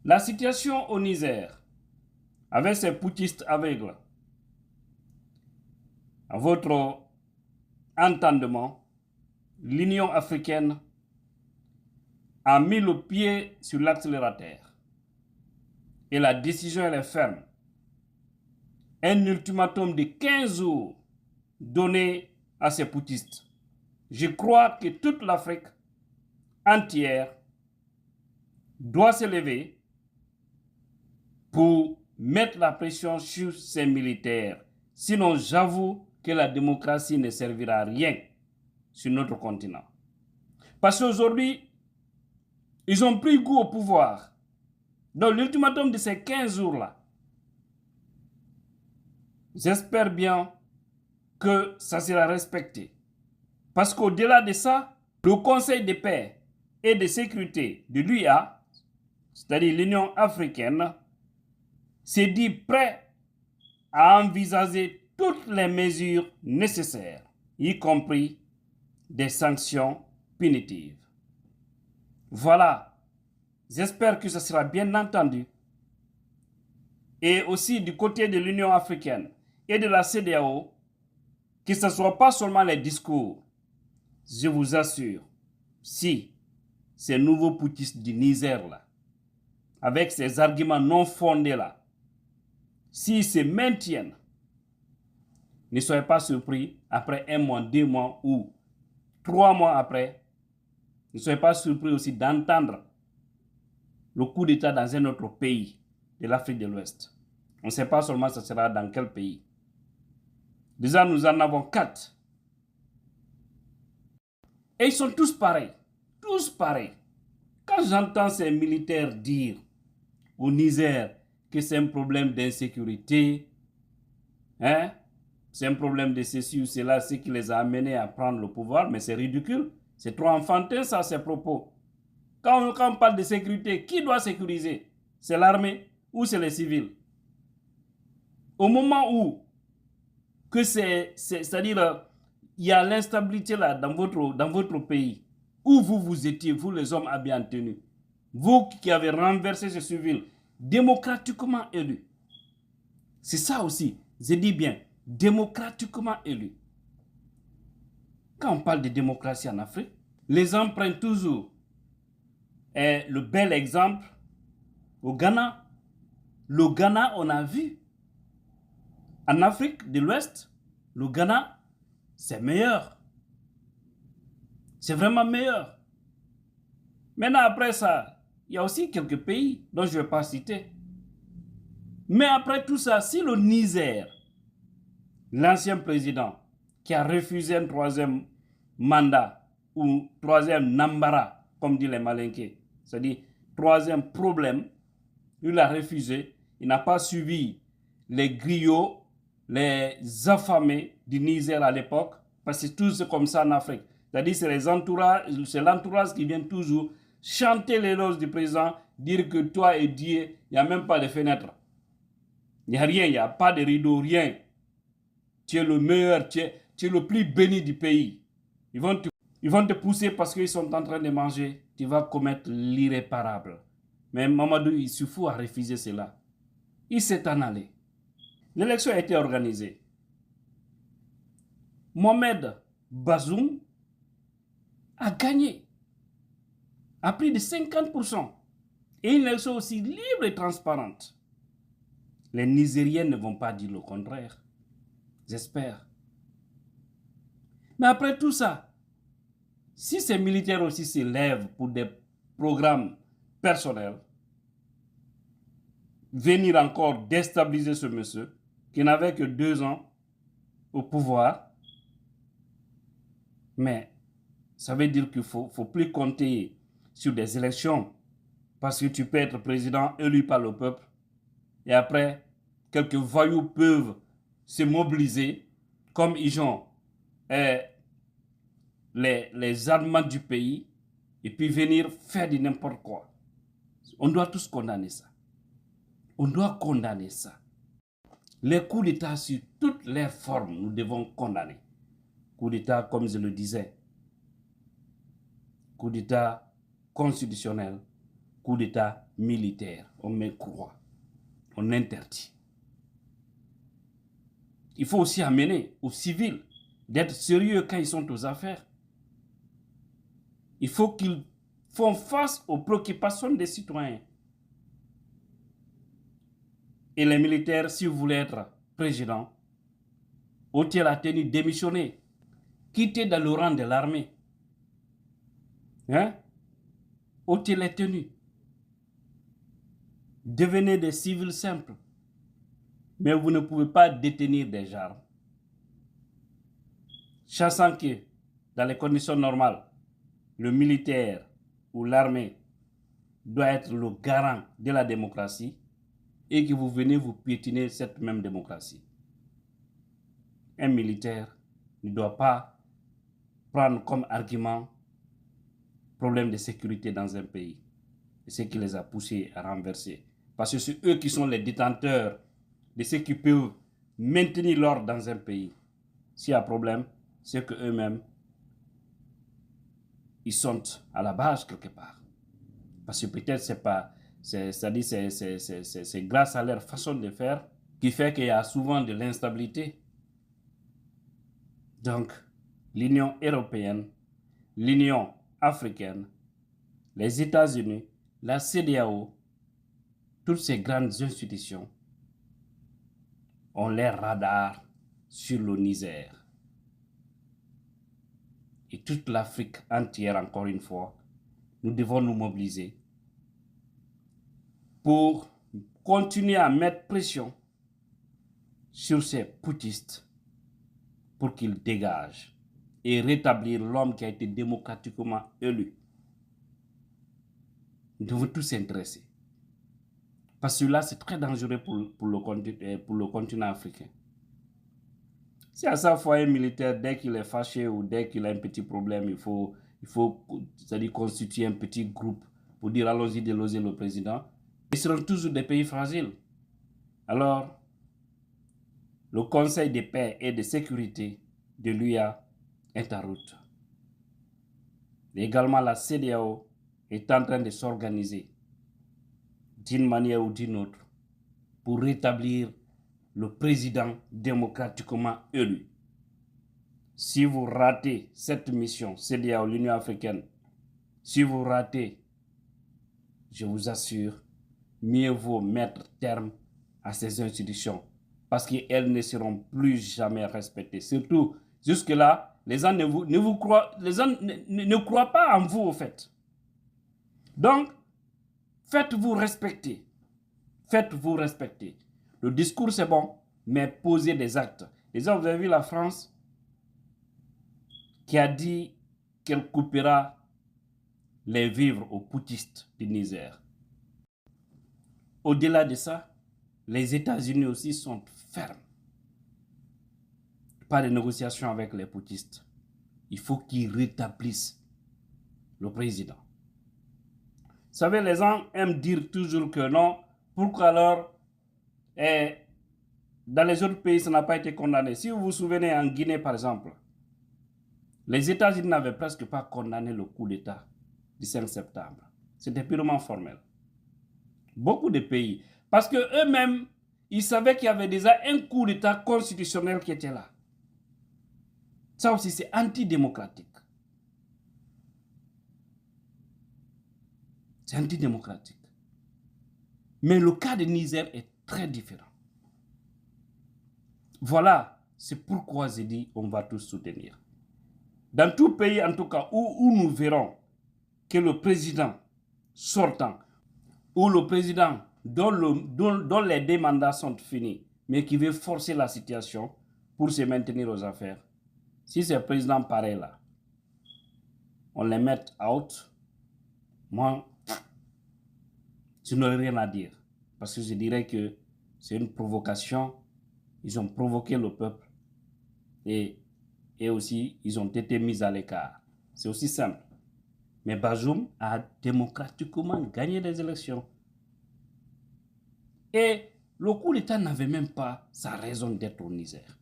La situation au Niger, avec ces putschistes aveugles, à votre entendement, l'Union africaine a mis le pied sur l'accélérateur. Et la décision, elle est ferme. Un ultimatum de 15 jours donné à ces putschistes. Je crois que toute l'Afrique entière doit se lever pour mettre la pression sur ces militaires. Sinon, j'avoue que la démocratie ne servira à rien sur notre continent. Parce qu'aujourd'hui, ils ont pris goût au pouvoir. Donc, l'ultimatum de ces 15 jours-là, j'espère bien que ça sera respecté. Parce qu'au-delà de ça, le Conseil de paix et de sécurité de l'UA, c'est-à-dire l'Union africaine, s'est dit prêt à envisager toutes les mesures nécessaires, y compris des sanctions punitives. Voilà, j'espère que ça sera bien entendu. Et aussi du côté de l'Union africaine et de la CEDEAO, que ce ne soit pas seulement les discours. Je vous assure, si ces nouveaux putschistes du Niger là, avec ces arguments non fondés là, s'ils se maintiennent, ne soyez pas surpris après 1 mois, 2 mois ou 3 mois après, ne soyez pas surpris aussi d'entendre le coup d'État dans un autre pays de l'Afrique de l'Ouest. On ne sait pas seulement ce sera dans quel pays. Déjà, nous en avons 4. Et ils sont tous pareils. Tous pareils. Quand j'entends ces militaires dire au Niger que c'est un problème d'insécurité, c'est un problème de ceci ou cela, ce qui les a amenés à prendre le pouvoir, mais c'est ridicule. C'est trop enfantin ça, ces propos. Quand on parle de sécurité, qui doit sécuriser? C'est l'armée ou c'est les civils? Au moment où c'est-à-dire il y a l'instabilité là dans votre pays, où vous étiez, vous les hommes à bien tenus, vous qui avez renversé ce civil, démocratiquement élu. C'est ça aussi, je dis bien, démocratiquement élu. Quand on parle de démocratie en Afrique, les gens prennent toujours le bel exemple au Ghana. Le Ghana, on a vu, en Afrique de l'Ouest, le Ghana, c'est meilleur. C'est vraiment meilleur. Maintenant, après ça, il y a aussi quelques pays dont je ne vais pas citer. Mais après tout ça, si le Niger, l'ancien président, qui a refusé un 3e mandat, ou 3e Nambara, comme disent les Malinqués, c'est-à-dire 3e problème, il a refusé, il n'a pas suivi les griots, les affamés du Niger à l'époque, parce que tout c'est comme ça en Afrique. C'est-à-dire c'est l'entourage qui vient toujours chanter l'éloge du président, dire que toi et Dieu, il n'y a même pas de fenêtre. Il n'y a rien, il n'y a pas de rideau, rien. Tu es le meilleur, tu es le plus béni du pays. Ils vont te pousser parce qu'ils sont en train de manger. Tu vas commettre l'irréparable. Mais Mamadou Issoufou a refusé cela. Il s'est en allé. L'élection a été organisée. Mohamed Bazoum a gagné à plus de 50%. Et une élection aussi libre et transparente. Les Nigériens ne vont pas dire le contraire. J'espère. Mais après tout ça, si ces militaires aussi se lèvent pour des programmes personnels, venir encore déstabiliser ce monsieur qui n'avait que 2 ans au pouvoir, mais ça veut dire qu'il ne faut plus compter sur des élections parce que tu peux être président élu par le peuple et après, quelques voyous peuvent se mobiliser comme ils ont les armements du pays et puis venir faire de n'importe quoi. On doit tous condamner ça. On doit condamner ça. Les coups d'État sur toutes les formes, nous devons condamner. Coup d'État, comme je le disais, coup d'État constitutionnel, coup d'État militaire, on met croix, on interdit. Il faut aussi amener aux civils d'être sérieux quand ils sont aux affaires. Il faut qu'ils font face aux préoccupations des citoyens. Et les militaires, si vous voulez être président, ôtez la tenue, démissionnez, quittez dans le rang de l'armée. Hein? Ôtez les tenues. Devenez des civils simples. Mais vous ne pouvez pas détenir des armes. Sachant que, dans les conditions normales, le militaire ou l'armée doit être le garant de la démocratie et que vous venez vous piétiner cette même démocratie. Un militaire ne doit pas prendre comme argument le problème de sécurité dans un pays. C'est ce qui les a poussés à renverser. Parce que c'est eux qui sont les détenteurs de ce qui peuvent maintenir l'ordre dans un pays. S'il y a un problème, c'est qu'eux-mêmes, ils sont à la base quelque part. Parce que peut-être c'est grâce à leur façon de faire qui fait qu'il y a souvent de l'instabilité. Donc, l'Union européenne, l'Union africaine, les États-Unis, la CEDEAO, toutes ces grandes institutions ont leur radar sur le Niger. Et toute l'Afrique entière, encore une fois, nous devons nous mobiliser pour continuer à mettre pression sur ces putschistes pour qu'ils dégagent et rétablir l'homme qui a été démocratiquement élu. Nous devons tous s'intéresser. Parce que là, c'est très dangereux pour le continent africain. Si à sa fois un militaire, dès qu'il est fâché ou dès qu'il a un petit problème, il faut c'est-à-dire constituer un petit groupe pour dire allons-y déloger le président, ils seront toujours des pays fragiles. Alors, le Conseil de paix et de sécurité de l'UA est en route. Et également, la CEDEAO est en train de s'organiser d'une manière ou d'une autre pour rétablir le président démocratiquement élu. Si vous ratez cette mission, CEDEAO, l'Union africaine, si vous ratez, je vous assure, mieux vaut mettre terme à ces institutions parce qu'elles ne seront plus jamais respectées. Surtout, jusque-là, les gens ne croient pas en vous, au fait. Donc, faites-vous respecter. Faites-vous respecter. Le discours, c'est bon, mais posez des actes. Déjà, vous avez vu la France qui a dit qu'elle coupera les vivres aux putschistes du Niger. Au-delà de ça, les États-Unis aussi sont fermes. Pas de négociation avec les putschistes. Il faut qu'ils rétablissent le président. Vous savez, les gens aiment dire toujours que non. Pourquoi alors, dans les autres pays, ça n'a pas été condamné? Si vous vous souvenez, en Guinée, par exemple, les États-Unis n'avaient presque pas condamné le coup d'État du 5 septembre. C'était purement formel. Beaucoup de pays. Parce qu'eux-mêmes, ils savaient qu'il y avait déjà un coup d'État constitutionnel qui était là. Ça aussi, c'est antidémocratique. C'est antidémocratique. Mais le cas de Niger est très différent. Voilà, c'est pourquoi j'ai dit on va tous soutenir. Dans tout pays, en tout cas, où nous verrons que le président sortant, ou le président dont les deux mandats sont finis, mais qui veut forcer la situation pour se maintenir aux affaires, si ce président pareil là, on les met out, moi, je n'aurais rien à dire. Parce que je dirais que c'est une provocation. Ils ont provoqué le peuple. Et aussi, ils ont été mis à l'écart. C'est aussi simple. Mais Bazoum a démocratiquement gagné les élections. Et le coup d'État n'avait même pas sa raison d'être au Niger.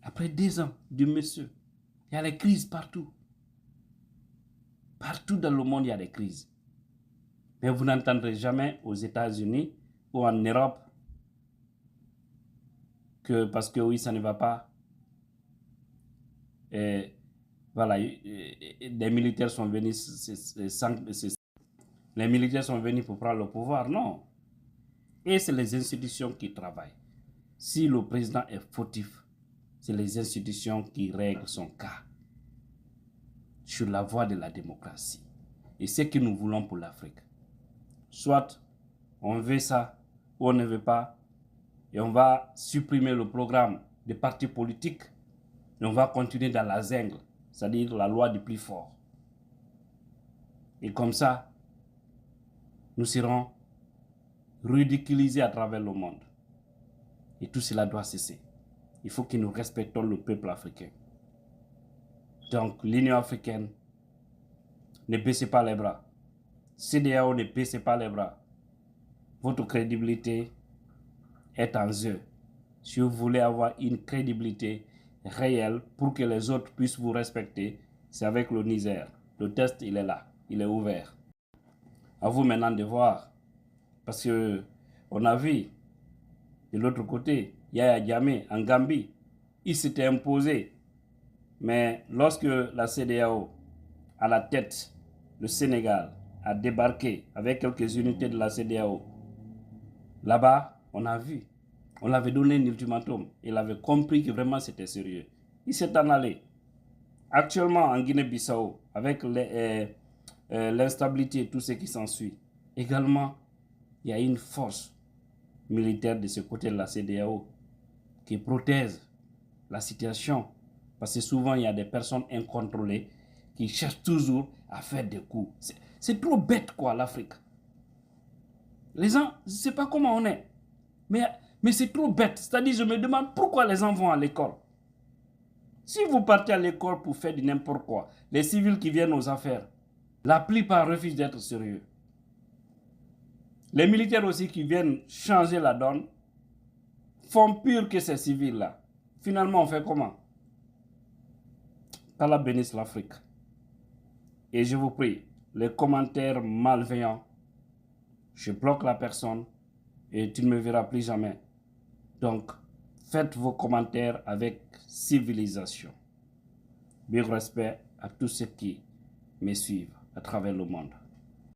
Après 2 ans du monsieur, il y a les crises partout. Partout dans le monde, il y a des crises. Mais vous n'entendrez jamais aux États-Unis ou en Europe que parce que oui, ça ne va pas. Et voilà, des militaires sont venus, les militaires sont venus pour prendre le pouvoir. Non. Et c'est les institutions qui travaillent. Si le président est fautif, c'est les institutions qui règlent son cas sur la voie de la démocratie. Et c'est ce que nous voulons pour l'Afrique. Soit on veut ça ou on ne veut pas, et on va supprimer le programme des partis politiques et on va continuer dans la jungle, c'est-à-dire la loi du plus fort. Et comme ça, nous serons ridiculisés à travers le monde. Et tout cela doit cesser. Il faut que nous respectons le peuple africain. Donc l'Union africaine, ne baissez pas les bras. CEDEAO, ne baissez pas les bras. Votre crédibilité est en jeu. Si vous voulez avoir une crédibilité réelle pour que les autres puissent vous respecter, c'est avec le Niger. Le test, il est là, il est ouvert. À vous maintenant de voir. Parce que on a vu de l'autre côté, Yaya Jammeh en Gambie, il s'était imposé. Mais lorsque la CEDEAO, à la tête, le Sénégal, a débarqué avec quelques unités de la CEDEAO, là-bas, on a vu. On l'avait donné un ultimatum. Il avait compris que vraiment c'était sérieux. Il s'est en allé. Actuellement, en Guinée-Bissau, avec l'instabilité et tout ce qui s'ensuit, également, il y a une force militaire de ce côté de la CEDEAO qui protège la situation. Parce que souvent, il y a des personnes incontrôlées qui cherchent toujours à faire des coups. C'est trop bête, quoi, l'Afrique. Les gens, je ne sais pas comment on est. Mais c'est trop bête. C'est-à-dire, je me demande pourquoi les gens vont à l'école. Si vous partez à l'école pour faire du n'importe quoi, les civils qui viennent aux affaires, la plupart refusent d'être sérieux. Les militaires aussi qui viennent changer la donne font pire que ces civils-là. Finalement, on fait comment? qu'Allah bénisse l'Afrique. Et je vous prie, les commentaires malveillants, je bloque la personne et tu ne me verras plus jamais. Donc, faites vos commentaires avec civilisation. Big respect à tous ceux qui me suivent à travers le monde.